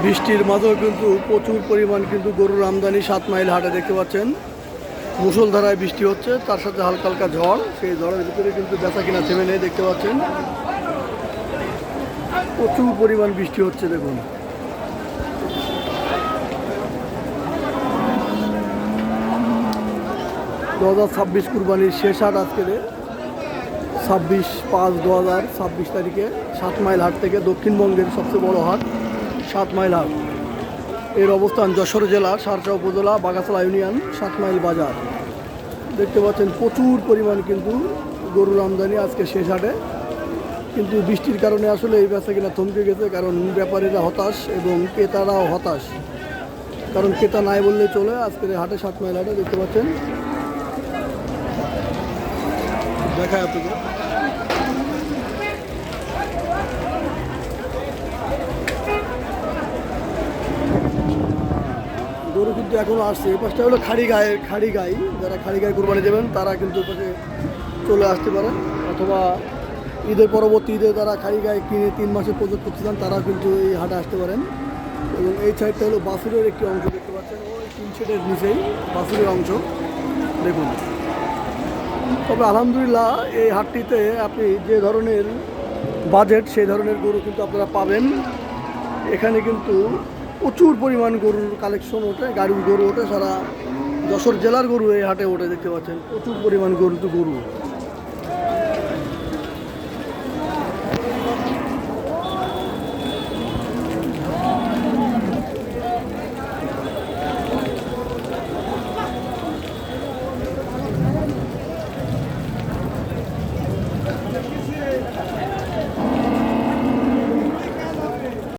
বৃষ্টির মাঝেও কিন্তু প্রচুর পরিমাণ কিন্তু গরুর আমদানি 7 মাইল হাটে দেখতে পাচ্ছেন। মুষলধারায় বৃষ্টি হচ্ছে, তার সাথে হালকা হালকা ঝড়। সেই ঝড়ের ভিতরে কিন্তু বেচা কিনা থেমে নেই, দেখতে পাচ্ছেন প্রচুর পরিমাণ বৃষ্টি হচ্ছে। দেখুন দু 2026 কুরবানির শেষ হাট আজকের 26/5/2026 তারিখে 7 মাইল হাট থেকে দক্ষিণবঙ্গের সবচেয়ে বড় হাট 7 মাইল হাট। এর অবস্থান যশোর জেলা সারসা উপজেলা বাগাছড়া ইউনিয়ন 7 মাইল বাজার। দেখতে পাচ্ছেন প্রচুর পরিমাণ কিন্তু গরুর আমদানি আজকে শেষ হাটে। কিন্তু বৃষ্টির কারণে আসলে এই বেচা কিনা থমকে গেছে, কারণ ব্যাপারীরা হতাশ এবং ক্রেতারাও হতাশ, কারণ ক্রেতা নাই বললে চলে। আজকের হাটে 7 মাইল হাটে দেখতে পাচ্ছেন, দেখায় আপনাকে গরু কিন্তু এখনও আসছে। এই পাশটা হলো খাড়ি গাই, যারা খাড়ি গায়ে কোরবানি দেবেন তারা কিন্তু পাশে চলে আসতে পারেন, অথবা ঈদের পরবর্তী ঈদে যারা খাড়ি গায়ে কিনে 3 মাসে প্রজেক্ট করতে চান তারা কিন্তু এই হাটে আসতে পারেন। এবং এই সাইডটা হলো বাছুরের একটি অংশ দেখতে পাচ্ছেন, ওই 3 শেডের নিচেই বাছুরের অংশ দেখুন। তবে আলহামদুলিল্লাহ এই হাটটিতে আপনি যে ধরনের বাজেট সেই ধরনের গরু কিন্তু আপনারা পাবেন। এখানে কিন্তু প্রচুর পরিমাণ গরুর কালেকশন ওঠে, গাড়ির গরু ওঠে, সারা যশোর জেলার গরু এই হাটে ওঠে। দেখতে পাচ্ছেন প্রচুর পরিমাণ গরু।